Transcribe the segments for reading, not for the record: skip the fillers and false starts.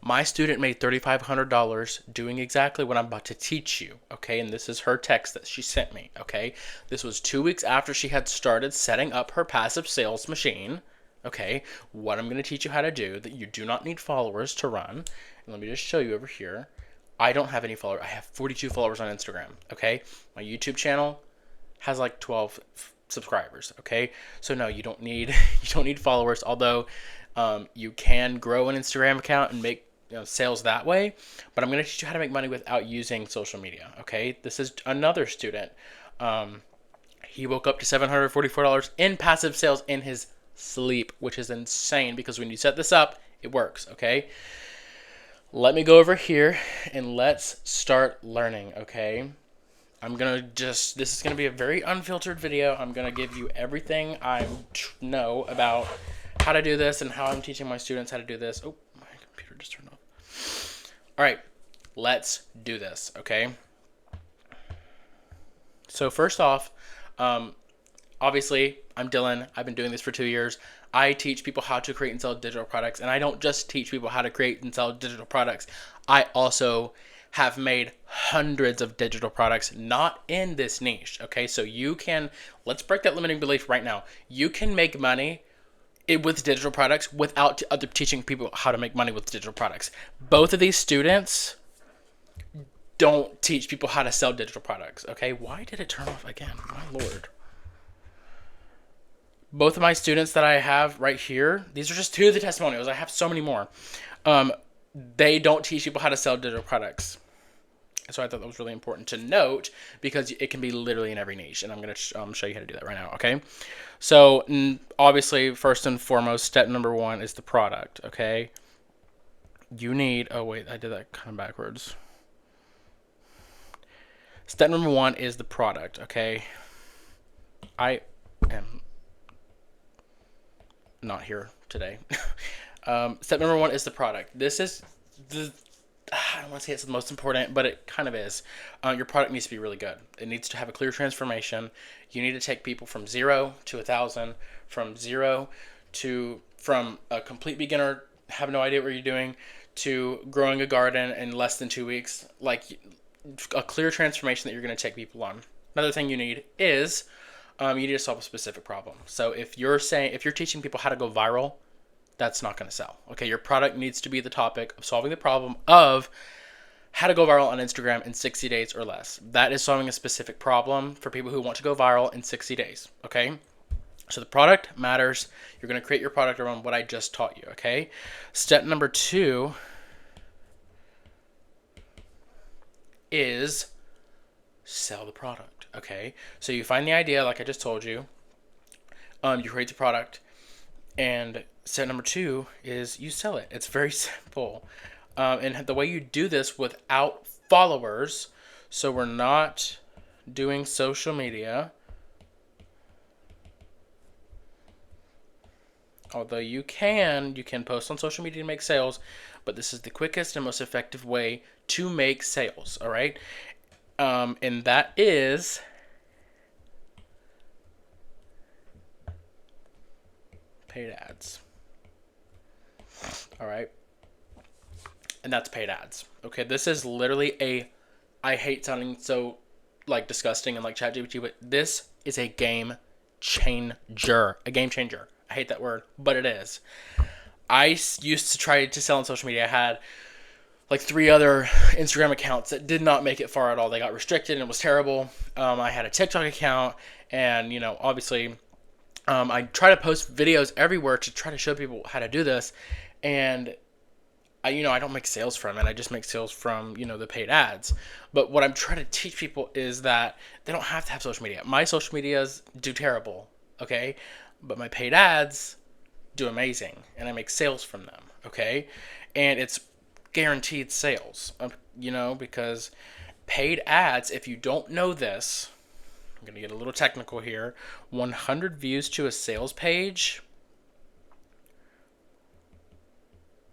My student made $3,500 doing exactly what I'm about to teach you, okay? And this is her text that she sent me, okay? This was 2 weeks after she had started setting up her passive sales machine, okay? What I'm going to teach you how to do that you do not need followers to run. And let me just show you over here. I don't have any followers. I have 42 followers on Instagram, okay? My YouTube channel has like 12 subscribers, okay? So no, you don't need you don't need followers, although you can grow an Instagram account and make sales that way, but I'm going to teach you how to make money without using social media, okay? This is another student. He woke up to $744 in passive sales in his sleep, which is insane because when you set this up, it works, okay? Let me go over here and let's start learning, okay? This is gonna be a very unfiltered video. I'm gonna give you everything I know about how to do this and how I'm teaching my students how to do this. Oh, my computer just turned off. All right, let's do this, okay? So first off, obviously, I'm Dylan. I've been doing this for 2 years. I teach people how to create and sell digital products, and I don't just teach people how to create and sell digital products. I also have made hundreds of digital products, not in this niche, okay? So let's break that limiting belief right now. You can make money with digital products without other teaching people how to make money with digital products. Both of these students don't teach people how to sell digital products, okay? Why did it turn off again? My Lord. Both of my students that I have right here, these are just two of the testimonials. I have so many more. They don't teach people how to sell digital products. So I thought that was really important to note because it can be literally in every niche. And I'm going to show you how to do that right now, okay? So obviously, first and foremost, step number one is the product, okay? You need, oh wait, I did that kind of backwards. Step number one is the product, okay? I am not here today. Step number one is the product. This is I don't want to say it's the most important, but it kind of is. Your product needs to be really good. It needs to have a clear transformation. You need to take people from 0 to 1,000, from a complete beginner, have no idea what you're doing, to growing a garden in less than 2 weeks. Like a clear transformation that you're going to take people on. Another thing you need is you need to solve a specific problem. So if you're teaching people how to go viral, that's not going to sell. Okay, your product needs to be the topic of solving the problem of how to go viral on Instagram in 60 days or less. That is solving a specific problem for people who want to go viral in 60 days. Okay, so the product matters. You're going to create your product around what I just taught you. Okay, step number two is sell the product. Okay, so you find the idea, like I just told you. You create the product, and step number two is you sell it. It's very simple. And the way you do this without followers, so we're not doing social media, although you can post on social media to make sales, but this is the quickest and most effective way to make sales, all right? And that is paid ads. All right. And that's paid ads. Okay, this is literally I hate sounding so like disgusting and like ChatGPT, but this is a game changer. A game changer. I hate that word, but it is. I used to try to sell on social media. I had like 3 other Instagram accounts that did not make it far at all. They got restricted and it was terrible. I had a TikTok account, and obviously I try to post videos everywhere to try to show people how to do this, and I don't make sales from it. I just make sales from, the paid ads. But what I'm trying to teach people is that they don't have to have social media. My social medias do terrible, okay? But my paid ads do amazing, and I make sales from them, okay? And it's guaranteed sales, because paid ads, if you don't know this, I'm going to get a little technical here, 100 views to a sales page,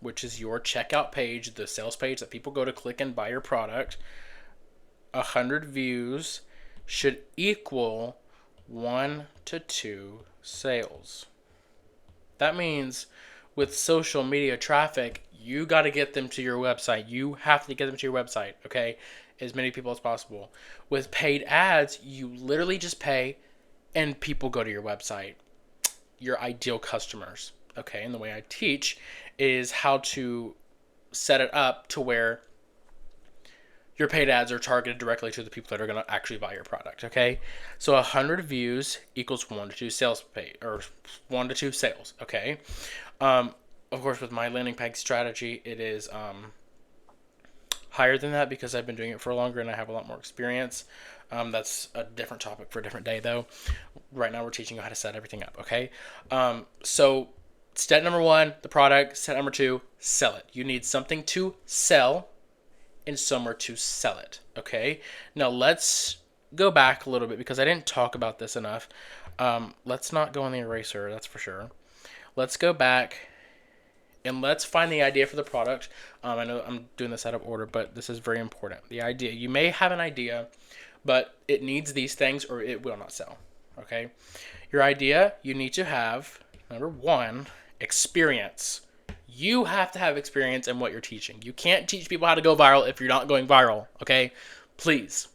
which is your checkout page, the sales page that people go to click and buy your product, 100 views should equal 1 to 2 sales. That means With social media traffic, you got to get them to your website. You have to get them to your website, okay? As many people as possible. With paid ads, you literally just pay and people go to your website. Your ideal customers, okay? And the way I teach is how to set it up to where your paid ads are targeted directly to the people that are going to actually buy your product, okay? So 100 views equals 1 to 2 sales pay, or 1 to 2 sales, okay? Of course, with my landing page strategy, it is higher than that because I've been doing it for longer and I have a lot more experience. That's a different topic for a different day, though. Right now, we're teaching you how to set everything up, okay? So step number 1, the product. Step number 2, sell it. You need something to sell and somewhere to sell it, okay? Now, let's go back a little bit because I didn't talk about this enough. Let's not go on the eraser, that's for sure. Let's go back and let's find the idea for the product. I know I'm doing this out of order, but this is very important. The idea. You may have an idea, but it needs these things or it will not sell, okay? Your idea, you need to have, number 1, experience. You have to have experience in what you're teaching. You can't teach people how to go viral if you're not going viral, okay? Please.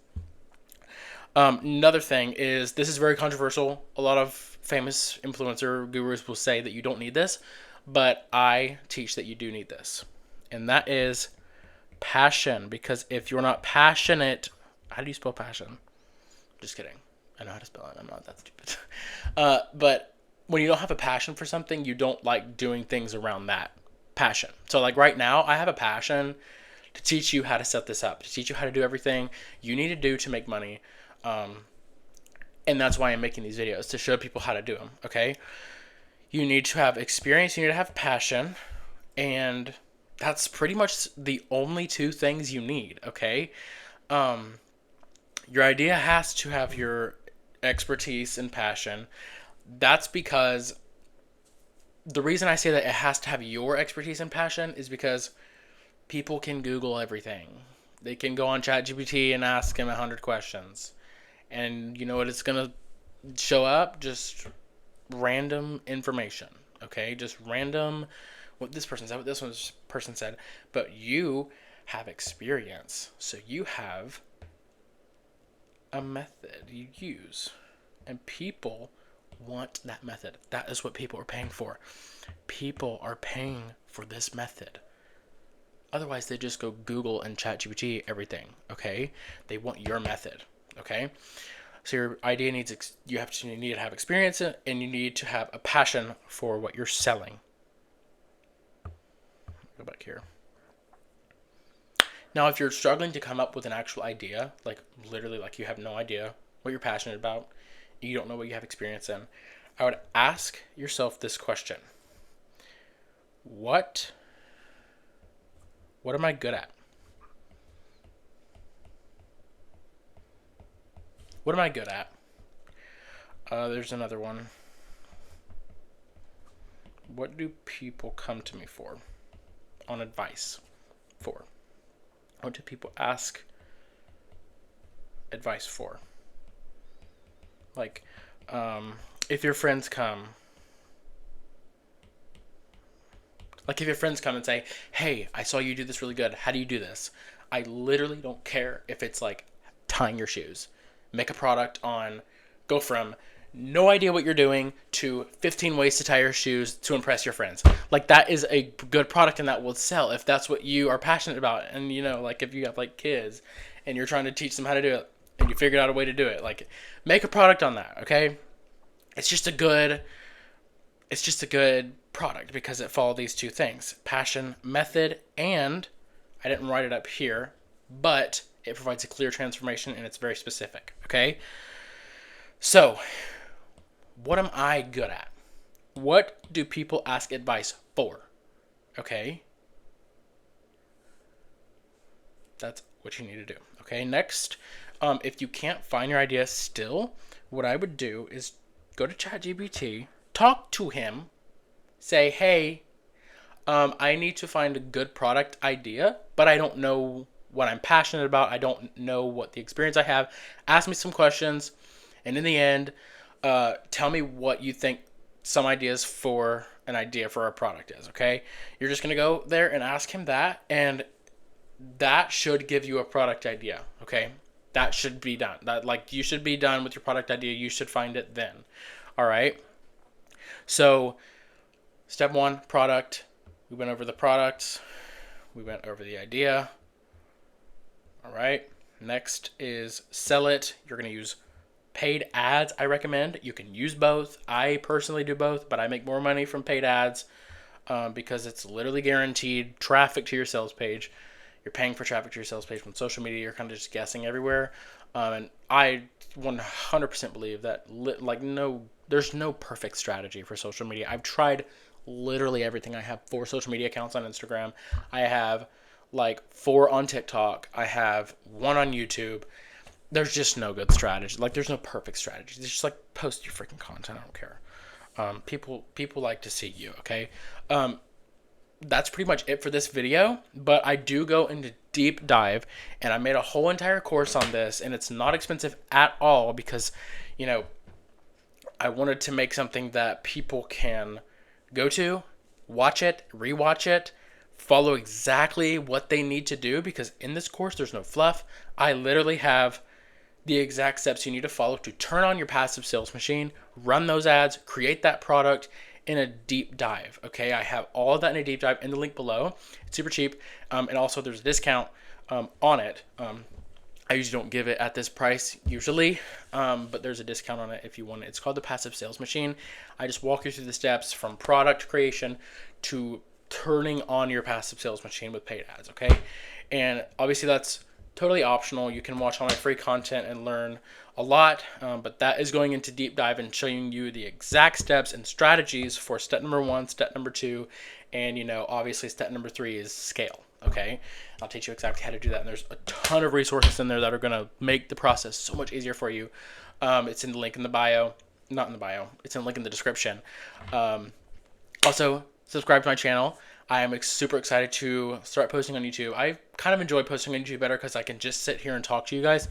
Another thing is, this is very controversial. A lot of famous influencer gurus will say that you don't need this, but I teach that you do need this. And that is passion. Because if you're not passionate, how do you spell passion? Just kidding. I know how to spell it. I'm not that stupid. But when you don't have a passion for something, you don't like doing things around that passion. So like right now, I have a passion to teach you how to set this up, to teach you how to do everything you need to do to make money. And that's why I'm making these videos, to show people how to do them, okay? You need to have experience, you need to have passion, and that's pretty much the only 2 things you need, okay? Your idea has to have your expertise and passion. That's because the reason I say that it has to have your expertise and passion is because people can Google everything. They can go on ChatGPT and ask him 100 questions. And you know what it's going to show up? Just random information, okay? Just random what this person said, what this person said. But you have experience. So you have a method you use. And people want that method. That is what people are paying for. People are paying for this method. Otherwise, they just go Google and ChatGPT everything, okay? They want your method, okay? So your idea needs, you need to have experience in it, and you need to have a passion for what you're selling. Go back here. Now, if you're struggling to come up with an actual idea, like literally like you have no idea what you're passionate about, you don't know what you have experience in, I would ask yourself this question. What am I good at? What am I good at? There's another one. What do people come to me for? On advice for? What do people ask advice for? Like, if your friends come, and say, hey, I saw you do this really good. How do you do this? I literally don't care if it's like tying your shoes. Make a product on, go from no idea what you're doing to 15 ways to tie your shoes to impress your friends. Like, that is a good product and that will sell if that's what you are passionate about. And, you know, like if you have like kids and you're trying to teach them how to do it and you figured out a way to do it, like make a product on that, okay? It's just a good product because it follows these 2 things, passion, method, and I didn't write it up here, but it provides a clear transformation and it's very specific, okay? So, what am I good at? What do people ask advice for? Okay? That's what you need to do. Okay, next, if you can't find your idea still, what I would do is go to ChatGPT, talk to him, say, hey, I need to find a good product idea, but I don't know what I'm passionate about. I don't know what the experience I have. Ask me some questions, and in the end, tell me what you think some ideas for an idea for a product is, okay? You're just going to go there and ask him that, and that should give you a product idea, okay? That should be done. That, like, you should be done with your product idea. You should find it then. All right? So, step 1, product. We went over the products. We went over the idea. All right? Next is sell it. You're going to use paid ads, I recommend. You can use both. I personally do both, but I make more money from paid ads because it's literally guaranteed traffic to your sales page. You're paying for traffic to your sales page from social media. You're kind of just guessing everywhere. And I 100% believe that there's no perfect strategy for social media. I've tried literally everything. I have 4 social media accounts on Instagram. I have like 4 on TikTok. I have 1 on YouTube. There's just no good strategy. Like, there's no perfect strategy. It's just like, post your freaking content. I don't care. People like to see you, okay? That's pretty much it for this video, but I do go into deep dive, and I made a whole entire course on this, and it's not expensive at all because, I wanted to make something that people can go to, watch it, rewatch it, follow exactly what they need to do, because in this course, there's no fluff. I literally have the exact steps you need to follow to turn on your passive sales machine, run those ads, create that product in a deep dive. Okay, I have all of that in a deep dive in the link below. It's super cheap, and also there's a discount on it. I usually don't give it at this price usually, but there's a discount on it if you want it. It's called the Passive Sales Machine. I just walk you through the steps from product creation to turning on your passive sales machine with paid ads, okay? And obviously that's totally optional. You can watch all my free content and learn a lot, but that is going into deep dive and showing you the exact steps and strategies for step number 1, step number 2, and obviously step number 3 is scale. Okay, I'll teach you exactly how to do that, and there's a ton of resources in there that are going to make the process so much easier for you. It's in the link in the bio, not in the bio, it's in the link in the description. Also, subscribe to my channel. I am super excited to start posting on YouTube. I kind of enjoy posting on YouTube better because I can just sit here and talk to you guys,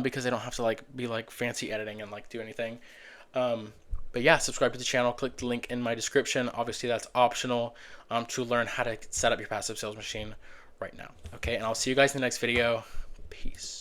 because I don't have to be fancy editing and do anything. But yeah, subscribe to the channel. Click the link in my description. Obviously, that's optional to learn how to set up your passive sales machine right now. Okay, and I'll see you guys in the next video. Peace.